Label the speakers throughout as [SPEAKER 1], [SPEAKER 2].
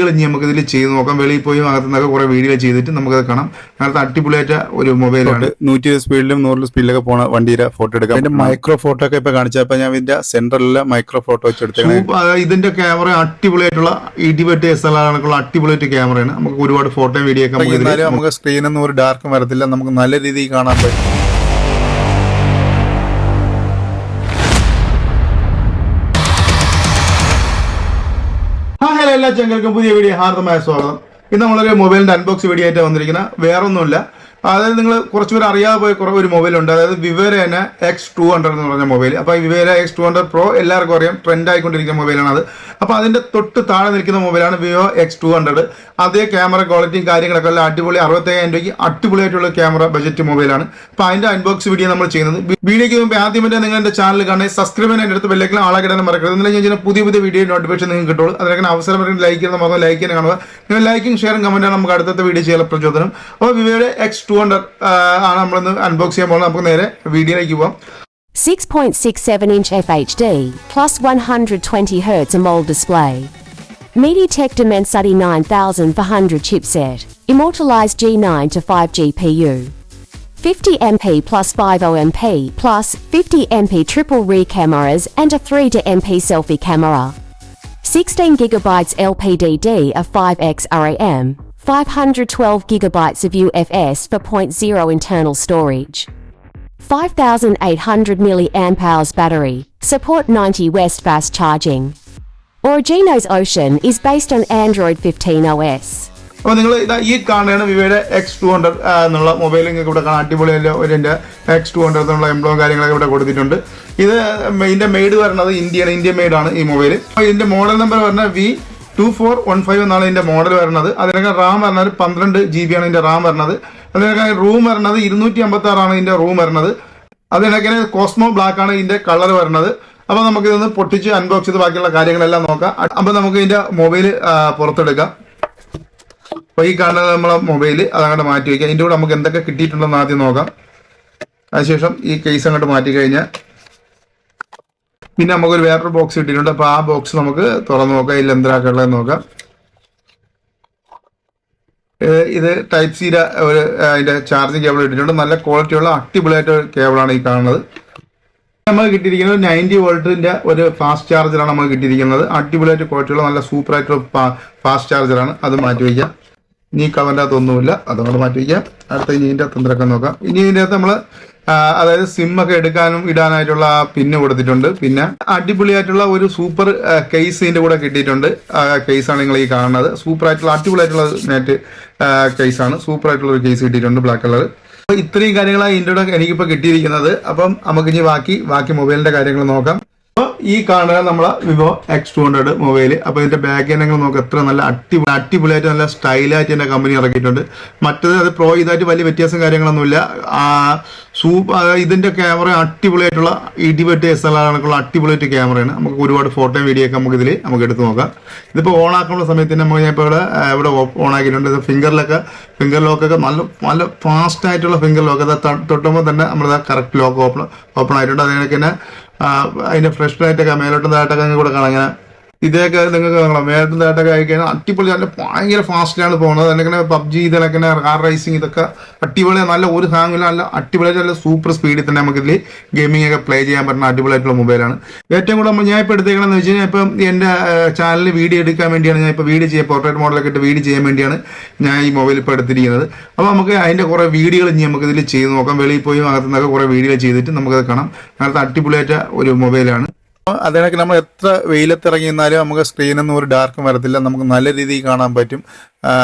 [SPEAKER 1] നമുക്ക് ഇതിൽ ചെയ്ത് നോക്കാം. വെളിയിൽ പോയി അകത്തുനിന്നൊക്കെ കുറെ വീഡിയോ ചെയ്തിട്ട് നമുക്കത് കാണാം. അങ്ങനത്തെ അടിപൊളിയായിട്ട് ഒരു മൊബൈലാണ്.
[SPEAKER 2] 120 സ്പീഡിലും 100 സ്പീഡിലൊക്കെ പോണ വണ്ടിയുടെ ഫോട്ടോ എടുക്കാം. അതിന്റെ മൈക്രോ ഫോട്ടോ ഒക്കെ ഇപ്പൊ കാണിച്ചപ്പോ ഞാൻ ഇതിന്റെ സെൻട്രലിലെ മൈക്രോ ഫോട്ടോ വെച്ചെടുത്തേ.
[SPEAKER 1] ഇതിന്റെ ക്യാമറ അടിപൊളിയായിട്ടുള്ള 28 SLR അടിപൊളിയായിട്ട് ക്യാമറയാണ്. നമുക്ക് ഒരുപാട് ഫോട്ടോ വീഡിയോ ഒക്കെ
[SPEAKER 2] നമുക്ക് സ്ക്രീനൊന്നും ഒരു ഡാർക്കും വരത്തില്ല, നമുക്ക് നല്ല രീതിയിൽ കാണാൻ പറ്റും.
[SPEAKER 1] ഹലോ, എല്ലാ ചങ്ങൾക്കും പുതിയ വീഡിയോ ഹാർദമായ സ്വാഗതം. ഇന്ന് നമ്മളൊരു മൊബൈലിന്റെ അൺബോക്സ് വീഡിയോ ആയിട്ട് വന്നിരിക്കുന്ന വേറൊന്നുമില്ല. അതായത് നിങ്ങൾ കുറച്ചുപേർ അറിയാതെ പോയ ഒരു മൊബൈലുണ്ട്. അതായത് വിവേര X200 എന്ന് പറഞ്ഞ മൊബൈൽ. അപ്പോൾ ഈ വിവേര X200 Pro എല്ലാവർക്കും അറിയാം, ട്രെൻഡ് ആയിക്കൊണ്ടിരിക്കുന്ന മൊബൈലാണ് അത്. അപ്പോൾ അതിന്റെ തൊട്ട് താഴെ നിൽക്കുന്ന മൊബൈലാണ് വിവോ X200. അതേ ക്യാമറ ക്വാളിറ്റിയും കാര്യങ്ങളൊക്കെ എല്ലാം അടിപൊളി 65,000 രൂപയ്ക്ക് അടിപൊളിയായിട്ടുള്ള ക്യാമറ ബജറ്റ് മൊബൈലാണ്. അപ്പോൾ അതിന്റെ അൺബോക്സ് വീഡിയോ നമ്മൾ ചെയ്യുന്നത്. വീഡിയോയ്ക്ക് മുമ്പ് ആദ്യമായിട്ട് നിങ്ങൾ എന്റെ ചാനൽ കാണുന്നത് സബ്സ്ക്രൈബ് ചെയ്യാൻ അടുത്ത് ബെല്ലൈക്കൻ ആളാക്കിടാൻ മറക്കരുത്. എന്നാലും ഞാൻ ചെയ്യുന്ന പുതിയ പുതിയ വീഡിയോ നോട്ടിഫിക്കേഷൻ നിങ്ങൾക്ക് കിട്ടുള്ളൂ. അതിനൊക്കെ അവസരം ലൈക്ക് ചെയ്യുന്ന മറന്ന് ലൈക്ക് ചെയ്യാൻ കാണുക. നിങ്ങൾ ലൈക്കും ഷെയറും കമന്റാണ് നമുക്ക് അടുത്ത വീഡിയോ ചെയ്യാൻ പ്രചോദനം. അപ്പോൾ വിവോയുടെ X200 ആണ് നമ്മളിന്ന് അൺബോക്സ് ചെയ്യാൻ പോകുന്നത്. നമുക്ക് നേരെ വീഡിയോയിലേക്ക് പോകാം.
[SPEAKER 3] 6.67-inch FHD plus 120Hz AMOLED display. MediaTek Dimensity 9400 chipset. Immortalized G9 to 5 GPU. 50 MP plus 50 MP plus 50 MP triple rear cameras and a 3 MP selfie camera. 16 GB LPDD of 5x RAM. 512 GB of UFS 4.0 internal storage. 5,800 mAh battery. Support 90 West fast charging. Origino's Ocean is based on Android 15 OS.
[SPEAKER 1] അപ്പോൾ നിങ്ങൾ ഈ കാണുകയാണ് വിവോയുടെ X200 എന്നുള്ള mobile. നിങ്ങൾക്ക് ഇവിടെ കാണാൻ അടിപൊളി ഇതിന്റെ X200 എന്നുള്ള എംബ്ലവും കാര്യങ്ങളൊക്കെ ഇവിടെ കൊടുത്തിട്ടുണ്ട്. ഇതിന്റെ മെയ്ഡ് വരുന്നത് ഇന്ത്യൻ മെയ്ഡാണ് ഈ മൊബൈൽ. ഇതിന്റെ മോഡൽ നമ്പർ വരുന്നത് V2415 എന്നാണ് ഇതിന്റെ മോഡൽ വരുന്നത്. അതിനൊക്കെ റാം വരുന്നത് 12 GB ആണ് ഇതിന്റെ റാം വരുന്നത്. അതിനൊക്കെ റൂം വരുന്നത് 256 ആണ് ഇതിന്റെ റൂം വരുന്നത്. അതിനൊക്കെ കോസ്മോ ബ്ലാക്ക് ആണ് ഇതിന്റെ കളർ വരുന്നത്. അപ്പൊ നമുക്ക് ഇതൊന്ന് പൊട്ടിച്ച് അൺബോക്സ് ചെയ്ത് ബാക്കിയുള്ള കാര്യങ്ങളെല്ലാം നോക്കാം. അപ്പൊ നമുക്ക് ഇതിന്റെ മൊബൈൽ പുറത്തെടുക്കാം. അപ്പൊ ഈ കാണുന്നത് നമ്മളെ മൊബൈൽ അതങ്ങോട്ട് മാറ്റി വയ്ക്കാം. ഇതിന്റെ കൂടെ നമുക്ക് എന്തൊക്കെ കിട്ടിയിട്ടുണ്ടെന്ന് ആദ്യം നോക്കാം. അതിനുശേഷം ഈ കേസ് അങ്ങോട്ട് മാറ്റി കഴിഞ്ഞാൽ പിന്നെ നമുക്കൊരു വേറൊരു ബോക്സ് കിട്ടിയിട്ടുണ്ട്. അപ്പൊ ആ ബോക്സ് നമുക്ക് തുറന്നു നോക്കാം. ഇതിൽ എന്തിനാക്കുള്ളത് നോക്കാം. ഇത് ടൈപ്പ് സി ഒരു അതിന്റെ ചാർജിങ് കേബിൾ ഇട്ടിട്ടുണ്ട്. നല്ല ക്വാളിറ്റിയുള്ള അടിപൊളിയായിട്ട് കേബിളാണ് ഈ കാണുന്നത്. നമ്മൾ കിട്ടിയിരിക്കുന്നത് 90 വോൾട്ടിന്റെ ഒരു ഫാസ്റ്റ് ചാർജറാണ് നമ്മൾ കിട്ടിയിരിക്കുന്നത്. അടിപൊളിയായിട്ട് ക്വാളിറ്റിയുള്ള നല്ല സൂപ്പർ ആയിട്ടുള്ള ഫാസ്റ്റ് ചാർജറാണ്. അത് മാറ്റി വയ്ക്കാം. ഇനി കവറിൻ്റെ അകത്തൊന്നുമില്ല, അതുകൊണ്ട് മാറ്റി വയ്ക്കാം. അടുത്ത ഇനി ഇതിൻ്റെ അകത്ത് എന്തൊക്കെ നോക്കാം. ഇനി ഇതിൻ്റെ അകത്ത് നമ്മൾ അതായത് സിമ്മൊക്കെ എടുക്കാനും ഇടാനായിട്ടുള്ള പിന്ന് കൊടുത്തിട്ടുണ്ട്. പിന്നെ അടിപൊളിയായിട്ടുള്ള ഒരു സൂപ്പർ കേസ് ഇതിന്റെ കൂടെ കിട്ടിയിട്ടുണ്ട്. കേസാണ് നിങ്ങൾ ഈ കാണുന്നത്. സൂപ്പർ ആയിട്ടുള്ള അടിപൊളിയായിട്ടുള്ള നെറ്റ് കേസാണ്. സൂപ്പർ ആയിട്ടുള്ള ഒരു കേസ് കിട്ടിയിട്ടുണ്ട്, ബ്ലാക്ക് കളർ. അപ്പൊ ഇത്രയും കാര്യങ്ങളാണ് ഇതിൻ്റെ കൂടെ എനിക്കിപ്പോൾ കിട്ടിയിരിക്കുന്നത്. അപ്പം നമുക്ക് ഇനി ബാക്കി മൊബൈലിന്റെ കാര്യങ്ങൾ നോക്കാം. അപ്പോൾ ഈ കാണുക നമ്മളെ വിവോ X200 മൊബൈൽ. അപ്പോൾ ഇതിന്റെ ബാക്ക് നിങ്ങൾ നോക്കുക, എത്ര നല്ല അടിപൊളിയായിട്ട് നല്ല സ്റ്റൈലായിട്ട് തന്നെ കമ്പനി ഇറക്കിയിട്ടുണ്ട്. മറ്റത് അത് പ്രോ ഇതായിട്ട് വലിയ വ്യത്യാസം കാര്യങ്ങളൊന്നുമില്ല. ഇതിന്റെ ക്യാമറ അടിപൊളിയായിട്ടുള്ള 28 SLR അടിപൊളിയായിട്ട് ക്യാമറയാണ്. നമുക്ക് ഒരുപാട് ഫോട്ടോയും വീഡിയോ ഒക്കെ നമുക്ക് എടുത്ത് നോക്കാം. ഇതിപ്പോൾ ഓൺ ആക്കാനുള്ള സമയത്ത് നമ്മൾ ഞാൻ ഇപ്പോൾ ഇവിടെ ഓൺ ആക്കിയിട്ടുണ്ട്. ഫിംഗർ ലോക്കൊക്കെ നല്ല ഫാസ്റ്റ് ആയിട്ടുള്ള ഫിംഗർ ലോക്ക്. അത് തൊട്ടുമ്പോൾ തന്നെ നമ്മളത് കറക്റ്റ് ലോക്ക് ഓപ്പൺ ആയിട്ടുണ്ട്. അതിനൊക്കെ തന്നെ അതിന്റെ ഫ്രഷ് ആയിട്ടൊക്കെ മേലോട്ടും താഴത്തൊക്കെ കൂടെ കാണാം. അങ്ങനെ ഇതൊക്കെ നിങ്ങൾക്ക് കാണാം. മേലോട്ടും താഴത്തൊക്കെ ആയിക്കഴിഞ്ഞാൽ അടിപൊളി നല്ല ഭയങ്കര ഫാസ്റ്റിലാണ് പോകുന്നത്. അതിനൊക്കെ PUBG ഇതിനൊക്കെ കാർ റേസിംഗ് ഇതൊക്കെ അടിപൊളി, നല്ല ഒരു ഹാങ്ങില്ല, നല്ല അടിപൊളിയായിട്ട് നല്ല സൂപ്പർ സ്പീഡിൽ തന്നെ നമുക്ക് ഇതിൽ ഗെയിമിംഗ് ഒക്കെ പ്ലേ ചെയ്യാൻ പറ്റുന്ന അടിപൊളിയായിട്ടുള്ള മൊബൈലാണ്. ഏറ്റവും കൂടുതൽ ഞാൻ ഇപ്പോൾ എടുത്തേക്കണമെന്ന് വെച്ച് കഴിഞ്ഞാൽ ഇപ്പം എൻ്റെ ചാനലിൽ വീഡിയോ എടുക്കാൻ വേണ്ടിയാണ് ഞാൻ ഇപ്പോൾ വീഡിയോ ചെയ്യാൻ പോർട്രേറ്റ് മോഡലൊക്കെ ഇട്ട് വീഡിയോ ചെയ്യാൻ വേണ്ടിയാണ് ഞാൻ ഈ മൊബൈൽ ഇപ്പോൾ എടുത്തിരിക്കുന്നത്. അപ്പോൾ നമുക്ക് അതിൻ്റെ കുറേ വീഡിയോകൾ ഇനി നമുക്ക് ഇതിൽ ചെയ്ത് നോക്കാം. വെളിയിൽ പോയി അകത്തുനിന്നൊക്കെ കുറേ വീഡിയോ ചെയ്തിട്ട് നമുക്കത് കാണാം. അങ്ങനത്തെ അടിപൊളിയായിട്ട് ഒരു മൊബൈലാണ്.
[SPEAKER 2] അതിനൊക്കെ നമ്മൾ എത്ര വെയിലത്തിറങ്ങി നിന്നാലും നമുക്ക് സ്ക്രീനൊന്നും ഒരു ഡാർക്കും വരത്തില്ല, നമുക്ക് നല്ല രീതിയിൽ കാണാൻ പറ്റും.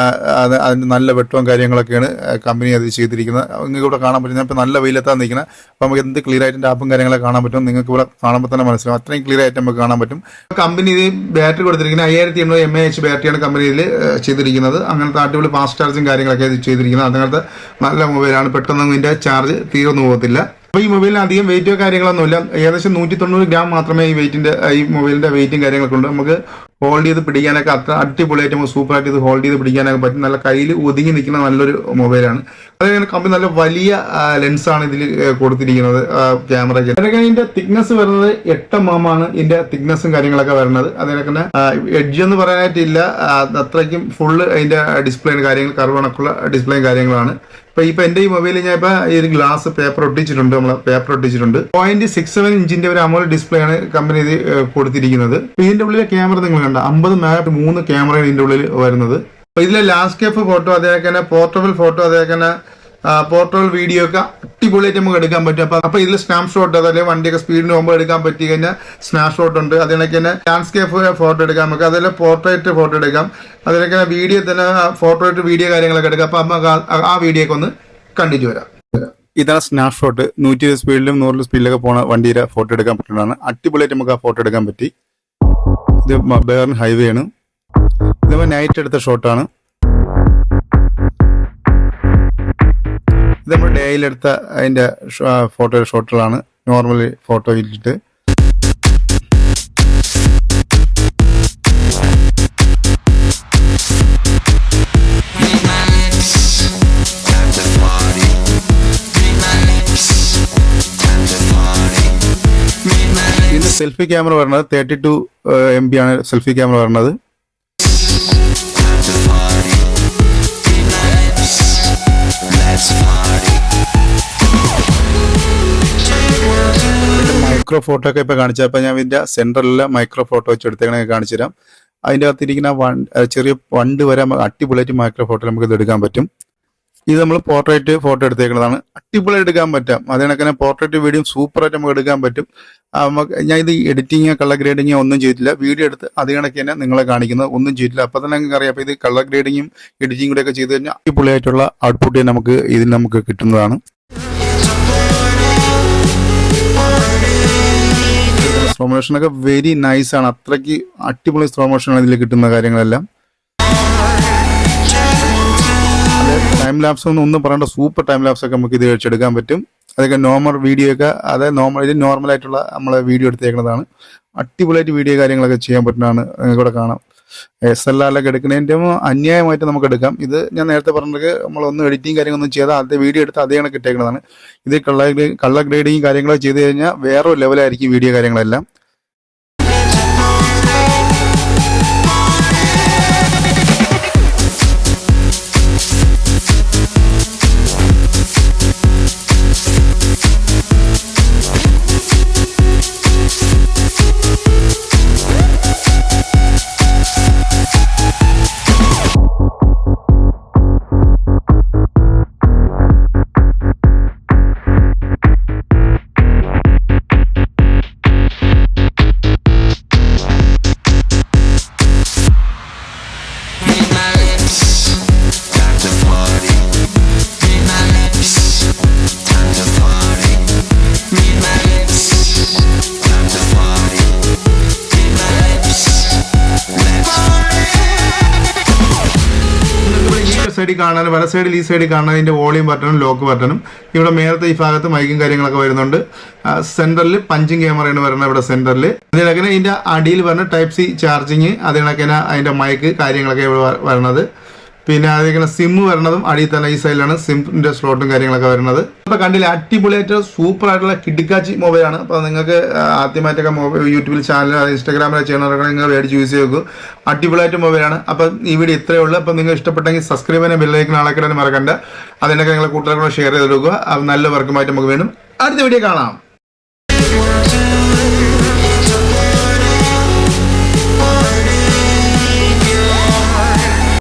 [SPEAKER 2] അതിന് നല്ല വെട്ടവും കാര്യങ്ങളൊക്കെയാണ് കമ്പനി അത് ചെയ്തിരിക്കുന്നത്. നിങ്ങൾക്ക് ഇവിടെ കാണാൻ പറ്റും. ഞാൻ ഇപ്പോൾ നല്ല വെയിലത്താണ് നിൽക്കുന്നത്. അപ്പോൾ നമുക്ക് എന്ത് ക്ലിയർ ആയിട്ട് ആപ്പും കാര്യങ്ങളൊക്കെ കാണാൻ പറ്റും. നിങ്ങൾക്ക് ഇവിടെ കാണുമ്പോൾ തന്നെ മനസ്സിലാവും, അത്രയും ക്ലിയർ ആയിട്ട് നമുക്ക് കാണാൻ പറ്റും.
[SPEAKER 1] കമ്പനി ഇത് ബാറ്ററി കൊടുത്തിരിക്കുന്നത് 5800 mAh ബാറ്ററിയാണ് കമ്പനിയിൽ ചെയ്തിരിക്കുന്നത്. അങ്ങനത്തെ അടിപൊളി ഫാസ്റ്റ് ചാർജും കാര്യങ്ങളൊക്കെ ചെയ്തിരിക്കുന്നത്. അങ്ങനത്തെ നല്ല മൊബൈലാണ്. പെട്ടെന്ന് ഇതിന്റെ ചാർജ് തീർന്നു പോകത്തില്ല. അപ്പോൾ ഈ മൊബൈലിന് അധികം വെയിറ്റോ കാര്യങ്ങളൊന്നുമില്ല. ഏകദേശം 190 ഗ്രാം മാത്രമേ ഈ മൊബൈലിന്റെ വെയിറ്റും കാര്യങ്ങളൊക്കെ ഉണ്ട്. നമുക്ക് ഹോൾഡ് ചെയ്ത് പിടിക്കാനൊക്കെ അത്ര അടിപൊളിയായിട്ട് നമുക്ക് സൂപ്പറായിട്ട് ഇത് ഹോൾഡ് ചെയ്ത് പിടിക്കാനൊക്കെ പറ്റും. നല്ല കയ്യിൽ ഒതുങ്ങി നിൽക്കുന്ന നല്ലൊരു മൊബൈലാണ്. അതേപോലെ കമ്പനി നല്ല വലിയ ലെൻസാണ് ഇതിൽ കൊടുത്തിരിക്കുന്നത് ക്യാമറയ്ക്ക്. അതൊക്കെ ഇതിന്റെ തിക്നെസ് വരുന്നത് 8 mm ആണ് ഇതിന്റെ തിക്നെസ്സും കാര്യങ്ങളൊക്കെ വരുന്നത്. അതിനൊക്കെ തന്നെ എഡ്ജ് എന്ന് പറയാനായിട്ടില്ല, അത്രയ്ക്കും ഫുള്ള് അതിന്റെ ഡിസ്പ്ലേയും കാര്യങ്ങൾ കർവ് കണക്കുള്ള ഡിസ്പ്ലേയും കാര്യങ്ങളാണ്. ഇപ്പൊ എന്റെ ഈ മൊബൈലിൽ ഞാൻ ഇപ്പൊ ഈ ഒരു ഗ്ലാസ് പേപ്പർ ഒട്ടിച്ചിട്ടുണ്ട്. 0.67 ഇഞ്ചിന്റെ ഒരു അമോലെഡ് ഡിസ്പ്ലേ ആണ് കമ്പനി ഇത് കൊടുത്തിരിക്കുന്നത്. ഇതിന്റെ ഉള്ളിലെ ക്യാമറ നിങ്ങൾ കണ്ട 50 മെഗാ 3 ക്യാമറയാണ് ഇതിന്റെ ഉള്ളിൽ വരുന്നത്. അപ്പൊ ഇതിലെ ലാൻഡ്സ്കേപ്പ് ഫോട്ടോ, അതേപോലെ തന്നെ പോർട്ടബിൾ ഫോട്ടോ, അതേപോലെ തന്നെ പോർട്ടബിൾ വീഡിയോ ഒക്കെ അടിപൊളിയായിട്ട് നമുക്ക് എടുക്കാൻ പറ്റും. അപ്പൊ ഇതിൽ സ്നാപ്പ് ഷോട്ട്, അതല്ലേ വണ്ടിയൊക്കെ സ്പീഡിന് പോകുമ്പോൾ എടുക്കാൻ പറ്റി കഴിഞ്ഞാൽ സ്നാപ്പ് ഷോട്ട് ഉണ്ട്. അതിനൊക്കെ തന്നെ ലാൻഡ്സ്കേപ്പ് ഫോട്ടോ എടുക്കാം നമുക്ക്, അതേപോലെ പോർട്രേറ്റ് ഫോട്ടോ എടുക്കാം, അതിനൊക്കെ വീഡിയോ തന്നെ ഫോട്ടോ വീഡിയോ കാര്യങ്ങളൊക്കെ എടുക്കാം. അപ്പൊ നമുക്ക് ആ വീഡിയോ ഒക്കെ ഒന്ന് കണ്ടിട്ട് വരാം.
[SPEAKER 2] ഇതാണ് സ്നാപ്പ് ഷോട്ട്. 120 സ്പീഡിലും 100 സ്പീഡിലൊക്കെ പോണ വണ്ടിയുടെ ഫോട്ടോ എടുക്കാൻ പറ്റുന്നതാണ്. അടിപൊളിയായിട്ട് നമുക്ക് ആ ഫോട്ടോ എടുക്കാൻ പറ്റി. ഇത് ബേർൺ ഹൈവേ ആണ്. ഇത് നൈറ്റ് എടുത്ത ഷോട്ടാണ്. ഇത് നമ്മൾ ഡേയിലെടുത്ത അതിന്റെ ഷോട്ടുകളാണ്. നോർമലി ഫോട്ടോ ഇട്ടിട്ട് ഇതിന്റെ സെൽഫി ക്യാമറ വരുന്നത് 32 MB ആണ് സെൽഫി ക്യാമറ വരുന്നത്. മൈക്രോ ഫോട്ടോ ഒക്കെ ഇപ്പൊ കാണിച്ചപ്പോ ഞാൻ ഇതിന്റെ സെന്ററിലെ മൈക്രോ ഫോട്ടോ വെച്ച് എടുത്തേക്കണേ കാണിച്ചു തരാം. അതിന്റെ അകത്തിരിക്കുന്ന ചെറിയ വണ്ട് വരെ അടിപൊളിയായിട്ട് മൈക്രോ ഫോട്ടോ നമുക്ക് ഇത് എടുക്കാൻ പറ്റും. ഇത് നമ്മൾ പോർട്രേറ്റ് ഫോട്ടോ എടുത്തേക്കുന്നതാണ്. അടിപൊളി എടുക്കാൻ പറ്റും. അതിനൊക്കെ പോർട്രേറ്റ് വീഡിയോ സൂപ്പറായിട്ട് നമുക്ക് എടുക്കാൻ പറ്റും. ഞാൻ ഇത് എഡിറ്റിങ് കളർ ഗ്രേഡിങ് ഒന്നും ചെയ്തിട്ടില്ല. വീഡിയോ എടുത്ത് അത് കണക്ക് തന്നെ നിങ്ങളെ കാണിക്കുന്നത് ഒന്നും ചെയ്തിട്ടില്ല. അപ്പൊ തന്നെ നിങ്ങൾക്ക് അറിയാം. അപ്പൊ ഇത് കളർ ഗ്രേഡിങ്ങും എഡിറ്റിംഗ് കൂടെ ഒക്കെ ചെയ്ത് കഴിഞ്ഞാൽ അടിപൊളിയായിട്ടുള്ള ഔട്ട്പുട്ട് നമുക്ക് ഇതിൽ നമുക്ക് കിട്ടുന്നതാണ്. സ്ലോ മോഷനൊക്കെ വെരി നൈസ് ആണ്. അത്രയ്ക്ക് അടിപൊളി സ്ലോ മോഷനാണ് ഇതിൽ കിട്ടുന്ന കാര്യങ്ങളെല്ലാം. ടൈം ലാപ്സ് ഒന്നും പറയേണ്ട സൂപ്പർ ടൈം ലാപ്സ് ഒക്കെ നമുക്ക് ഇത് വെച്ചെടുക്കാൻ പറ്റും. അതൊക്കെ നോർമൽ വീഡിയോ ഒക്കെ, അതായത് നോർമലായിട്ടുള്ള നമ്മളെ വീഡിയോ എടുത്തേക്കുന്നതാണ്. അടിപൊളിയായിട്ട് വീഡിയോ കാര്യങ്ങളൊക്കെ ചെയ്യാൻ പറ്റുന്നതാണ്. നിങ്ങൾക്കിവിടെ കാണാം. SLR-ലൊക്കെ എടുക്കുന്നതിൻ്റെ അന്യായമായിട്ട് നമുക്ക് എടുക്കാം. ഇത് ഞാൻ നേരത്തെ പറഞ്ഞത് നമ്മളൊന്നും എഡിറ്റിങ് കാര്യങ്ങളൊന്നും ചെയ്താൽ അത് വീഡിയോ എടുത്ത് അതേ കണക്ക് ഇട്ടേക്കുന്നതാണ്. ഇത് കളർ ഗ്രേഡിങ് കാര്യങ്ങളൊക്കെ ചെയ്ത് കഴിഞ്ഞാൽ വേറൊരു ലെവലായിരിക്കും വീഡിയോ കാര്യങ്ങളെല്ലാം.
[SPEAKER 1] സൈഡിൽ കാണാനും വല സൈഡിൽ ഈ സൈഡിൽ കാണാൻ ഇതിന്റെ വോളിയം ബട്ടണും ലോക്ക് ബട്ടണും. ഇവിടെ മേലത്തെ ഈ ഭാഗത്ത് മൈക്കും കാര്യങ്ങളൊക്കെ വരുന്നുണ്ട്. സെന്ററിൽ പഞ്ചിങ് ക്യാമറയാണ് വരുന്നത് ഇവിടെ സെന്ററിൽ. അതിനൊക്കെ ഇതിന്റെ അടിയിൽ വരുന്ന Type-C ചാർജിങ്, അതിനൊക്കെ അതിന്റെ മൈക്ക് കാര്യങ്ങളൊക്കെ ഇവിടെ വരുന്നത്. പിന്നെ അതിങ്ങനെ സിം വരുന്നതും അടിയിൽ തന്നെ ഈ സൈഡിലാണ് സിമ്മിന്റെ സ്ലോട്ടും കാര്യങ്ങളൊക്കെ വരുന്നത്. അപ്പൊ കണ്ടില്ല, അടിപൊളിയായിട്ട് സൂപ്പർ ആയിട്ടുള്ള കിടുക്കാച്ചി മൊബൈലാണ്. അപ്പൊ നിങ്ങൾക്ക് ആദ്യമായിട്ടൊക്കെ യൂട്യൂബിൽ ചാനൽ ഇൻസ്റ്റാഗ്രാമിൽ ചെയ്യണവരൊക്കെ നിങ്ങൾ മേടിച്ച് യൂസ് ചെയ്തു. അടിപൊളിയായിട്ട് മൊബൈലാണ്. അപ്പൊ ഈ വീഡിയോ ഇത്രയേ ഉള്ളൂ. അപ്പൊ നിങ്ങൾ ഇഷ്ടപ്പെട്ടെങ്കിൽ സബ്സ്ക്രൈബ് ചെയ്യാൻ ബെല്ലൈക്കൺ ആളൊക്കെ മറക്കണ്ട. അതിനൊക്കെ നിങ്ങളെ കൂട്ടുകാർക്കൂടെ ഷെയർ ചെയ്ത് കൊടുക്കുക. നല്ല വർക്കുമായിട്ട് നമുക്ക് വീണ്ടും അടുത്ത വീഡിയോ കാണാം.